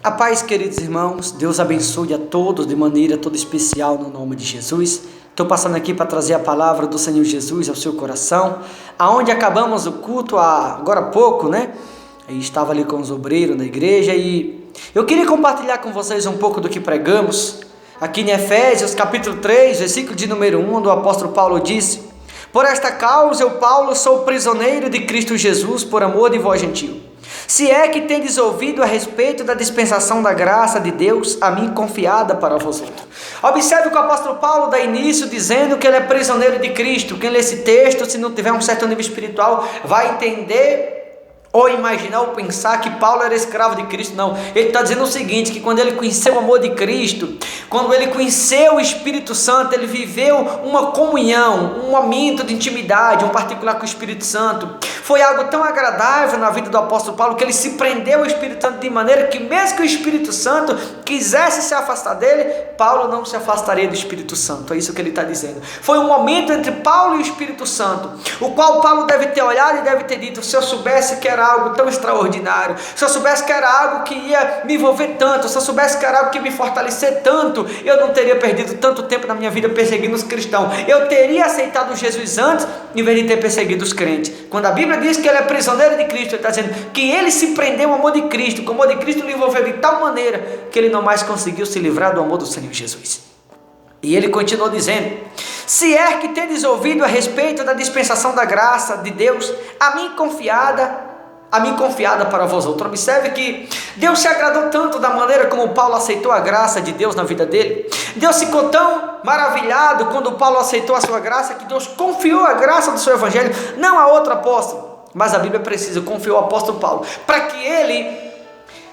A paz, queridos irmãos, Deus abençoe a todos de maneira toda especial no nome de Jesus. Estou passando aqui para trazer a palavra do Senhor Jesus ao seu coração, aonde acabamos o culto agora há pouco, né? Eu estava ali com os obreiros na igreja e eu queria compartilhar com vocês um pouco do que pregamos aqui em Efésios capítulo 3, versículo de número 1, onde o apóstolo Paulo disse: por esta causa eu, Paulo, sou prisioneiro de Cristo Jesus por amor de vós gentios. Se é que tendes ouvido a respeito da dispensação da graça de Deus, a mim confiada para vós outros. Observe que o apóstolo Paulo dá início dizendo que ele é prisioneiro de Cristo. Quem lê esse texto, se não tiver um certo nível espiritual, vai entender ou imaginar ou pensar que Paulo era escravo de Cristo. Não, ele está dizendo o seguinte, que quando ele conheceu o amor de Cristo, quando ele conheceu o Espírito Santo, ele viveu uma comunhão, um momento de intimidade, um particular com o Espírito Santo. Foi algo tão agradável na vida do apóstolo Paulo, que ele se prendeu ao Espírito Santo de maneira que mesmo que o Espírito Santo quisesse se afastar dele, Paulo não se afastaria do Espírito Santo. É isso que ele está dizendo. Foi um momento entre Paulo e o Espírito Santo, o qual Paulo deve ter olhado e deve ter dito: se eu soubesse que era algo tão extraordinário, se eu soubesse que era algo que ia me envolver tanto, se eu soubesse que era algo que ia me fortalecer tanto, eu não teria perdido tanto tempo na minha vida perseguindo os cristãos. Eu teria aceitado Jesus antes, em vez de ter perseguido os crentes. Quando a Bíblia diz que ele é prisioneiro de Cristo, ele está dizendo que ele se prendeu ao amor de Cristo, que o amor de Cristo lhe envolveu de tal maneira que ele não mais conseguiu se livrar do amor do Senhor Jesus. E ele continuou dizendo: se é que tendes ouvido a respeito da dispensação da graça de Deus, a mim confiada para vós outros. Observe que Deus se agradou tanto da maneira como Paulo aceitou a graça de Deus na vida dele. Deus ficou tão maravilhado quando Paulo aceitou a sua graça, que Deus confiou a graça do seu evangelho, não a outro apóstolo, mas a Bíblia precisa, confiou ao apóstolo Paulo, para que ele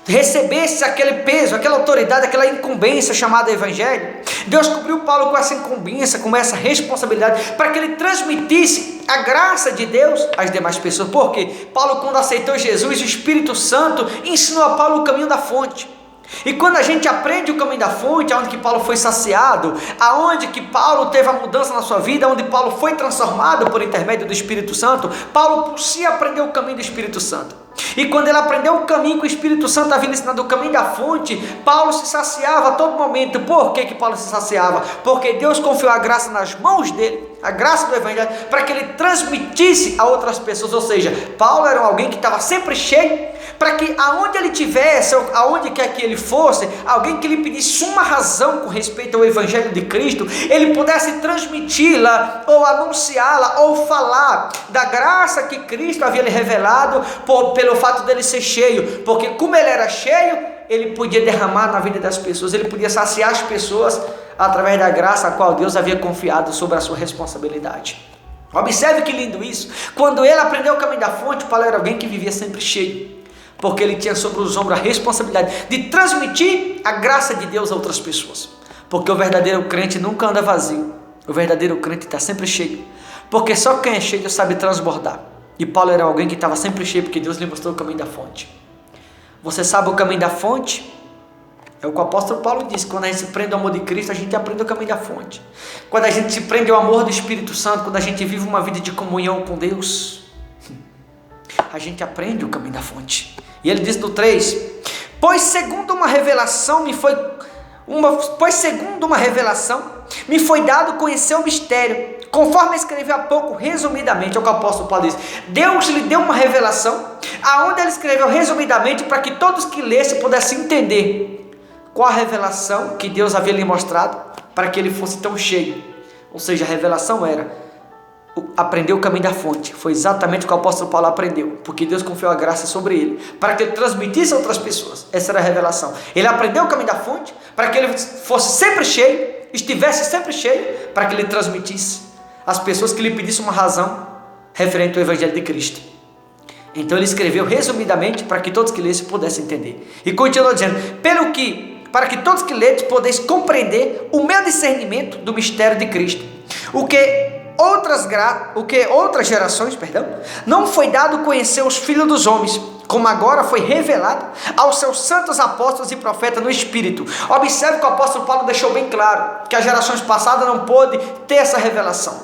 recebesse aquele peso, aquela autoridade, aquela incumbência chamada evangelho. Deus cobriu Paulo com essa incumbência, com essa responsabilidade, para que ele transmitisse a graça de Deus às demais pessoas. Porque Paulo, quando aceitou Jesus, o Espírito Santo ensinou a Paulo o caminho da fonte. E quando a gente aprende o caminho da fonte, aonde que Paulo foi saciado, aonde que Paulo teve a mudança na sua vida, onde Paulo foi transformado por intermédio do Espírito Santo, Paulo por si aprendeu o caminho do Espírito Santo. E quando ele aprendeu o caminho que o Espírito Santo havia ensinado, o caminho da fonte, Paulo se saciava a todo momento. Por que Paulo se saciava? Porque Deus confiou a graça nas mãos dele, a graça do evangelho, para que ele transmitisse a outras pessoas. Ou seja, Paulo era alguém que estava sempre cheio, para que aonde ele tivesse, ou aonde quer que ele fosse, alguém que lhe pedisse uma razão com respeito ao evangelho de Cristo, ele pudesse transmiti-la, ou anunciá-la, ou falar da graça que Cristo havia lhe revelado, pelo fato dele ser cheio. Porque como ele era cheio, ele podia derramar na vida das pessoas, ele podia saciar as pessoas através da graça a qual Deus havia confiado sobre a sua responsabilidade. Observe que lindo isso. Quando ele aprendeu o caminho da fonte, Paulo era alguém que vivia sempre cheio, porque ele tinha sobre os ombros a responsabilidade de transmitir a graça de Deus a outras pessoas. Porque o verdadeiro crente nunca anda vazio, o verdadeiro crente está sempre cheio, porque só quem é cheio sabe transbordar. E Paulo era alguém que estava sempre cheio, porque Deus lhe mostrou o caminho da fonte. Você sabe o caminho da fonte? É o que o apóstolo Paulo disse: quando a gente se prende ao amor de Cristo, a gente aprende o caminho da fonte. Quando a gente se prende ao amor do Espírito Santo, quando a gente vive uma vida de comunhão com Deus, a gente aprende o caminho da fonte. E ele diz no 3: pois segundo uma revelação me foi dado conhecer o mistério, conforme escrevi há pouco resumidamente. É o que o apóstolo Paulo diz. Deus lhe deu uma revelação, aonde ele escreveu resumidamente, para que todos que lessem pudessem entender qual a revelação que Deus havia lhe mostrado, para que ele fosse tão cheio. Ou seja, a revelação era aprender o caminho da fonte. Foi exatamente o que o apóstolo Paulo aprendeu, porque Deus confiou a graça sobre ele, para que ele transmitisse a outras pessoas. Essa era a revelação. Ele aprendeu o caminho da fonte, para que ele fosse sempre cheio, estivesse sempre cheio, para que ele transmitisse às pessoas que lhe pedissem uma razão referente ao evangelho de Cristo. Então ele escreveu resumidamente, para que todos que lessem pudessem entender. E continua dizendo: para que todos que ledes podeis compreender o meu discernimento do mistério de Cristo, o que outras gerações, não foi dado conhecer os filhos dos homens, como agora foi revelado aos seus santos apóstolos e profetas no Espírito. Observe que o apóstolo Paulo deixou bem claro que as gerações passadas não pôde ter essa revelação,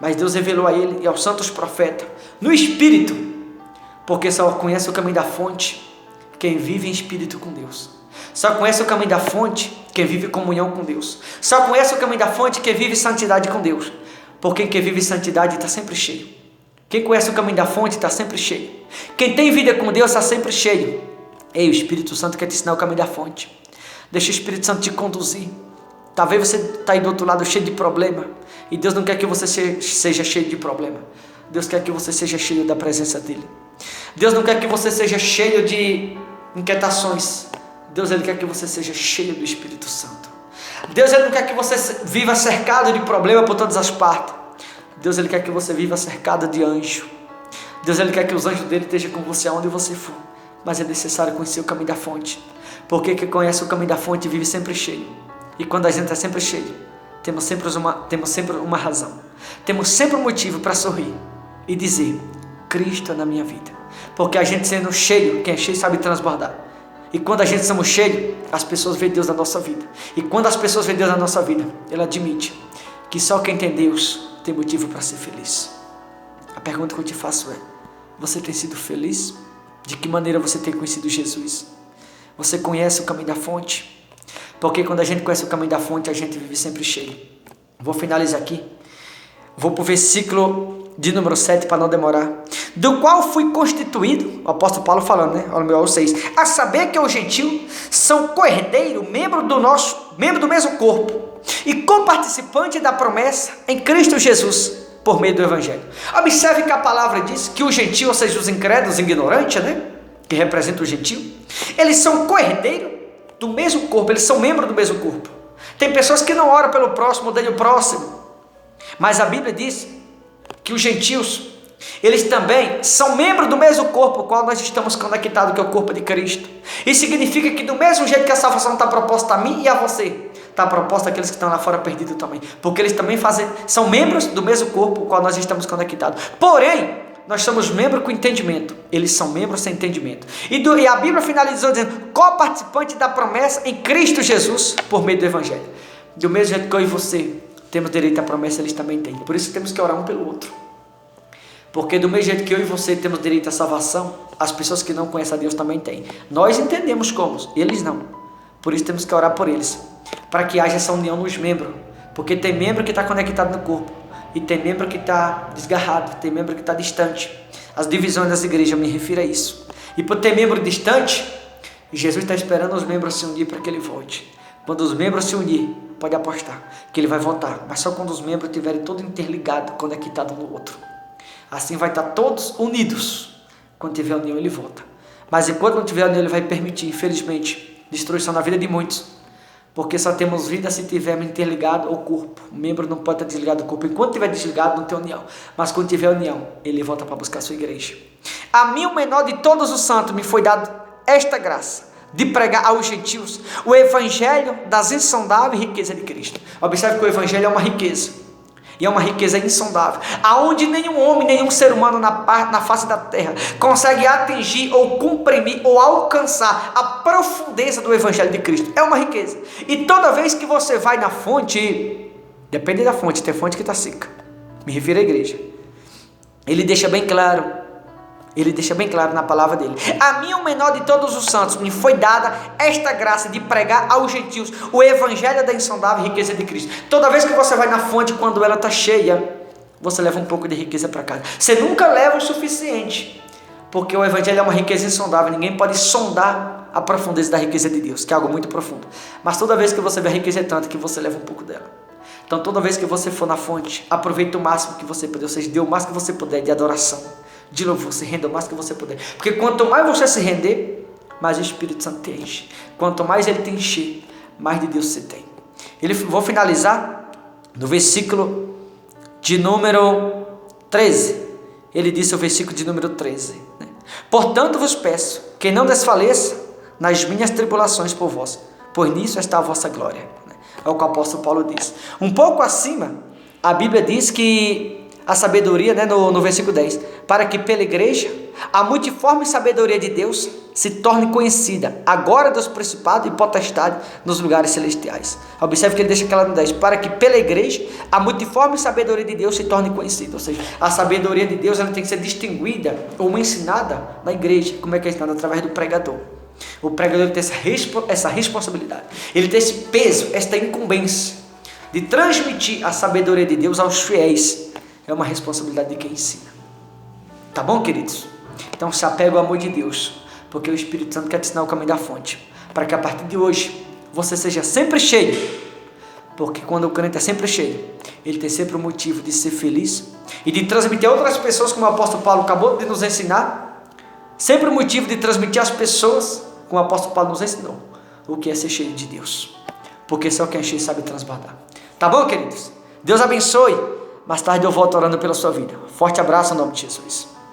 mas Deus revelou a ele e aos santos profetas no Espírito, porque só conhece o caminho da fonte quem vive em espírito com Deus. Só conhece o caminho da fonte quem vive comunhão com Deus. Só conhece o caminho da fonte quem vive santidade com Deus. Porque quem vive santidade está sempre cheio. Quem conhece o caminho da fonte está sempre cheio. Quem tem vida com Deus está sempre cheio. Ei, o Espírito Santo quer te ensinar o caminho da fonte. Deixa o Espírito Santo te conduzir. Talvez você está aí do outro lado cheio de problema. E Deus não quer que você seja cheio de problema. Deus quer que você seja cheio da presença dEle. Deus não quer que você seja cheio de inquietações. Deus, Ele quer que você seja cheio do Espírito Santo. Deus, Ele não quer que você viva cercado de problema por todas as partes. Deus, Ele quer que você viva cercado de anjo. Deus, Ele quer que os anjos dEle estejam com você aonde você for. Mas é necessário conhecer o caminho da fonte. Porque quem conhece o caminho da fonte vive sempre cheio. E quando a gente está sempre cheio, temos sempre uma razão. Temos sempre um motivo para sorrir e dizer: Cristo é na minha vida. Porque a gente sendo cheio, quem é cheio sabe transbordar. E quando a gente somos cheios, as pessoas veem Deus na nossa vida. E quando as pessoas veem Deus na nossa vida, ela admite que só quem tem Deus tem motivo para ser feliz. A pergunta que eu te faço é: você tem sido feliz? De que maneira você tem conhecido Jesus? Você conhece o caminho da fonte? Porque quando a gente conhece o caminho da fonte, a gente vive sempre cheio. Vou finalizar aqui. Vou para o versículo de número 7 para não demorar. Do qual fui constituído, o apóstolo Paulo falando, né? Olha o meu 6. A saber que os gentios são co-herdeiro, membro do mesmo corpo e co-participante da promessa em Cristo Jesus, por meio do Evangelho. Observe que a palavra diz que os gentios, ou seja, os incrédulos, ignorantes, né? Que representam o gentio, eles são co-herdeiros do mesmo corpo, eles são membros do mesmo corpo. Tem pessoas que não oram pelo próximo, odeiam o próximo. Mas a Bíblia diz que os gentios, eles também são membros do mesmo corpo, ao qual nós estamos conectados, que é o corpo de Cristo. Isso significa que do mesmo jeito que a salvação está proposta a mim e a você, está proposta àqueles que estão lá fora perdidos também. Porque eles também são membros do mesmo corpo, ao qual nós estamos conectados. Porém, nós somos membros com entendimento. Eles são membros sem entendimento. E a Bíblia finalizou dizendo: co-participante da promessa em Cristo Jesus, por meio do Evangelho. Do mesmo jeito que eu e você temos direito à promessa, eles também têm. Por isso temos que orar um pelo outro. Porque do mesmo jeito que eu e você temos direito à salvação, as pessoas que não conhecem a Deus também têm. Nós entendemos como, eles não. Por isso temos que orar por eles, para que haja essa união nos membros. Porque tem membro que está conectado no corpo, e tem membro que está desgarrado, tem membro que está distante. As divisões das igrejas, eu me refiro a isso. E por ter membro distante, Jesus está esperando os membros se unir para que ele volte. Quando os membros se unir, pode apostar que ele vai voltar. Mas só quando os membros estiverem todos interligados, conectados no outro. Assim vai estar todos unidos. Quando tiver união, ele volta. Mas enquanto não tiver união, ele vai permitir, infelizmente, destruição na vida de muitos. Porque só temos vida se tivermos interligado ao corpo. O membro não pode estar desligado do corpo. Enquanto estiver desligado, não tem união. Mas quando tiver união, ele volta para buscar a sua igreja. A mim, o menor de todos os santos, me foi dado esta graça de pregar aos gentios o evangelho das insondáveis riquezas de Cristo. Observe que o evangelho é uma riqueza. E é uma riqueza insondável, aonde nenhum homem, nenhum ser humano na face da terra consegue atingir ou comprimir ou alcançar a profundeza do Evangelho de Cristo. É uma riqueza. E toda vez que você vai na fonte, depende da fonte, tem fonte que está seca, me refiro à igreja, ele deixa bem claro na palavra dele: a mim, o menor de todos os santos, me foi dada esta graça de pregar aos gentios o evangelho da insondável riqueza de Cristo. Toda vez que você vai na fonte, quando ela está cheia, você leva um pouco de riqueza para casa. Você nunca leva o suficiente, porque o evangelho é uma riqueza insondável. Ninguém pode sondar a profundeza da riqueza de Deus, que é algo muito profundo. Mas toda vez que você vê a riqueza é tanto que você leva um pouco dela. Então toda vez que você for na fonte, aproveite o máximo que você puder, ou seja, dê o máximo que você puder de adoração, de louvor, se renda o máximo que você puder. Porque quanto mais você se render, mais o Espírito Santo te enche. Quanto mais ele te encher, mais de Deus você tem. Vou finalizar no versículo de número 13. Ele disse o versículo de número 13, né? Portanto vos peço que não desfaleça nas minhas tribulações por vós, pois nisso está a vossa glória, né? É o que o apóstolo Paulo diz. Um pouco acima, a Bíblia diz que a sabedoria, né, no versículo 10, para que pela igreja a multiforme sabedoria de Deus se torne conhecida, agora dos principados e potestades nos lugares celestiais. Observe que ele deixa aquela no 10, para que pela igreja a multiforme sabedoria de Deus se torne conhecida. Ou seja, a sabedoria de Deus ela tem que ser distinguida ou ensinada na igreja. Como é que é ensinada? Através do pregador. O pregador tem essa responsabilidade, ele tem esse peso, esta incumbência de transmitir a sabedoria de Deus aos fiéis. É uma responsabilidade de quem ensina. Tá bom, queridos? Então se apega ao amor de Deus, porque o Espírito Santo quer te ensinar o caminho da fonte, para que a partir de hoje você seja sempre cheio, porque quando o crente é sempre cheio, ele tem sempre o motivo de ser feliz e de transmitir a outras pessoas, como o apóstolo Paulo acabou de nos ensinar, sempre o motivo de transmitir às pessoas, como o apóstolo Paulo nos ensinou, o que é ser cheio de Deus, porque só quem é cheio sabe transbordar. Tá bom, queridos? Deus abençoe. Mais tarde eu volto orando pela sua vida. Forte abraço em nome de Jesus.